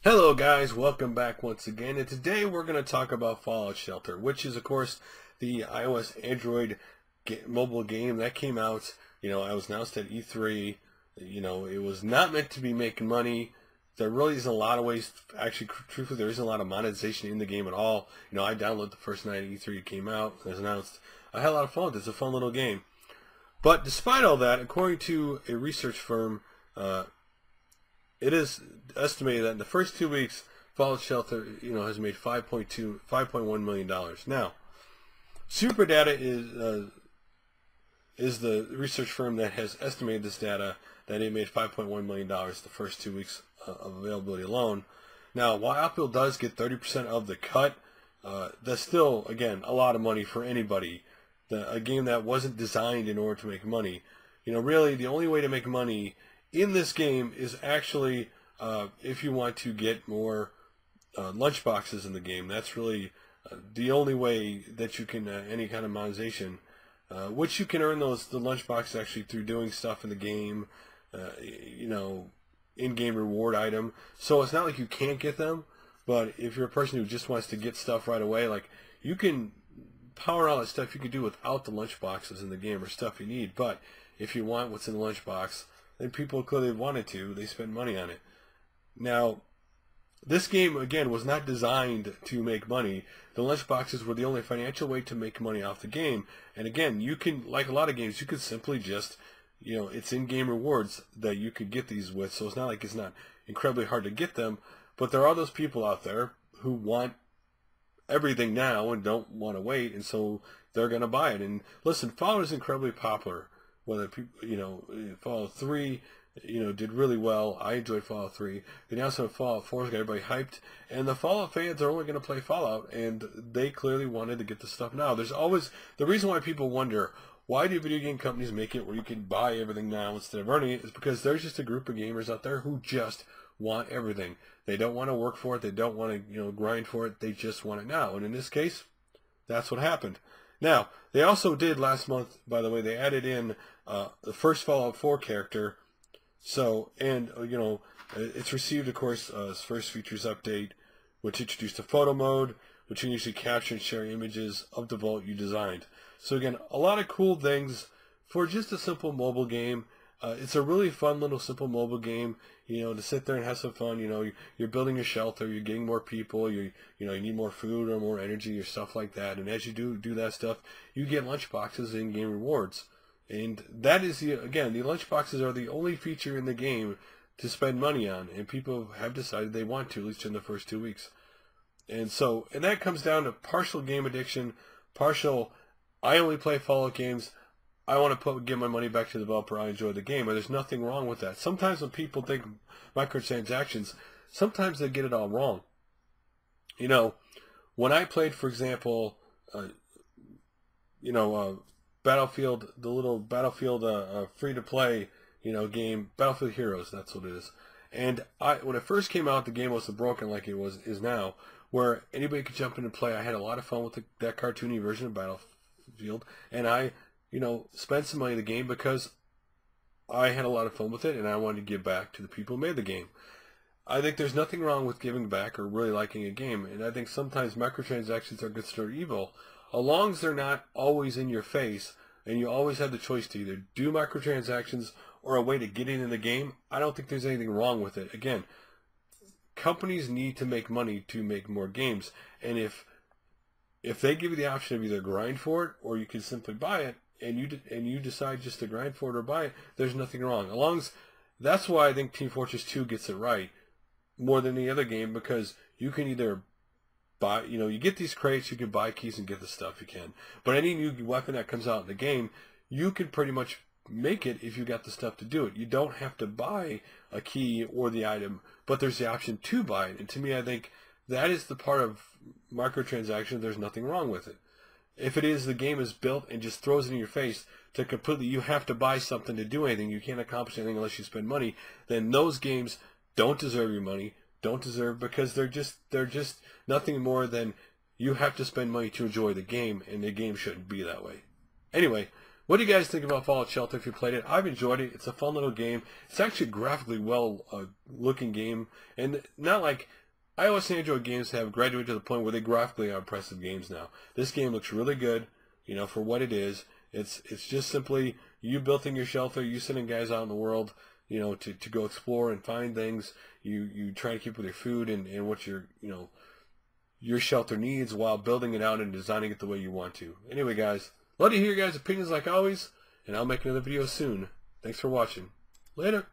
Hello guys, welcome back once again, and today we're going to talk about Fallout Shelter, which is of course the iOS Android mobile game that came out. It was announced at E3. It was not meant to be making money. There really isn't a lot of ways, actually truthfully there isn't a lot of monetization in the game at all. I downloaded the first night E3 it came out, it was announced. I had a lot of fun with it. It's a fun little game. But despite all that, according to a research firm, it is estimated that in the first 2 weeks, Fallout Shelter, has made $5.1 million. Now, SuperData is the research firm that has estimated this data, that it made $5.1 million the first 2 weeks of availability alone. Now, while Apple does get 30% of the cut, that's still, again, a lot of money for anybody. A game that wasn't designed in order to make money. Really, the only way to make money in this game is actually if you want to get more lunchboxes in the game. That's really the only way that you can any kind of monetization, which you can earn the lunchboxes actually through doing stuff in the game, in-game reward item. So it's not like you can't get them, but if you're a person who just wants to get stuff right away, like you can power all that stuff you can do without the lunchboxes in the game or stuff you need. But if you want what's in the lunchbox, then people clearly wanted to. They spend money on it. Now, this game, again, was not designed to make money. The lunchboxes were the only financial way to make money off the game. And again, you can, like a lot of games, you could simply just, it's in-game rewards that you could get these with. So it's not like it's not incredibly hard to get them. But there are those people out there who want everything now and don't want to wait. And so they're going to buy it. And listen, Fallout is incredibly popular. Whether people, Fallout 3, did really well. I enjoyed Fallout 3. The announcement of Fallout 4 got everybody hyped, and the Fallout fans are only going to play Fallout, and they clearly wanted to get the stuff now. There's always the reason why people wonder, why do video game companies make it where you can buy everything now instead of earning it, is because there's just a group of gamers out there who just want everything. They don't want to work for it. They don't want to grind for it. They just want it now. And in this case, that's what happened. Now, they also did last month, by the way, they added in the first Fallout 4 character. So, and, it's received, of course, its first features update, which introduced a photo mode, which can usually capture and share images of the vault you designed. So again, a lot of cool things for just a simple mobile game. It's a really fun little simple mobile game, to sit there and have some fun. You're building a shelter, you're getting more people, you need more food or more energy or stuff like that. And as you do that stuff, you get lunchboxes and in-game rewards. And that is the lunchboxes are the only feature in the game to spend money on, and people have decided they want to, at least in the first 2 weeks. And that comes down to partial game addiction, partial, I only play Fallout games, I want to give my money back to the developer, I enjoy the game, and there's nothing wrong with that. Sometimes when people think microtransactions, sometimes they get it all wrong. When I played, for example, Battlefield, the little Battlefield free-to-play, game, Battlefield Heroes, that's what it is. And when it first came out, the game wasn't broken like it is now, where anybody could jump in and play. I had a lot of fun with that cartoony version of Battlefield, and I spent some money in the game because I had a lot of fun with it, and I wanted to give back to the people who made the game. I think there's nothing wrong with giving back or really liking a game, and I think sometimes microtransactions are considered evil, as long as they're not always in your face, and you always have the choice to either do microtransactions or a way to get in the game. I don't think there's anything wrong with it. Again, companies need to make money to make more games, and if they give you the option of either grind for it or you can simply buy it, and you decide just to grind for it or buy it, there's nothing wrong. That's why I think Team Fortress 2 gets it right more than any other game, because you can either buy, you get these crates, you can buy keys and get the stuff you can. But any new weapon that comes out in the game, you can pretty much make it if you got the stuff to do it. You don't have to buy a key or the item, but there's the option to buy it. And to me, I think that is the part of microtransactions. There's nothing wrong with it. If it is, the game is built and just throws it in your face to completely, you have to buy something to do anything, you can't accomplish anything unless you spend money, then those games don't deserve your money, because they're just nothing more than you have to spend money to enjoy the game, and the game shouldn't be that way. Anyway, What do you guys think about Fallout Shelter if you played it? I've enjoyed it. It's a fun little game. It's actually a graphically well looking game, and not like iOS and Android games have graduated to the point where they graphically are impressive games now. This game looks really good, you know, for what it is. It's just simply you building your shelter, you sending guys out in the world, you know, to go explore and find things. You try to keep with your food and what your, you know, your shelter needs while building it out and designing it the way you want to. Anyway, guys, love to hear your guys' opinions like always, and I'll make another video soon. Thanks for watching. Later.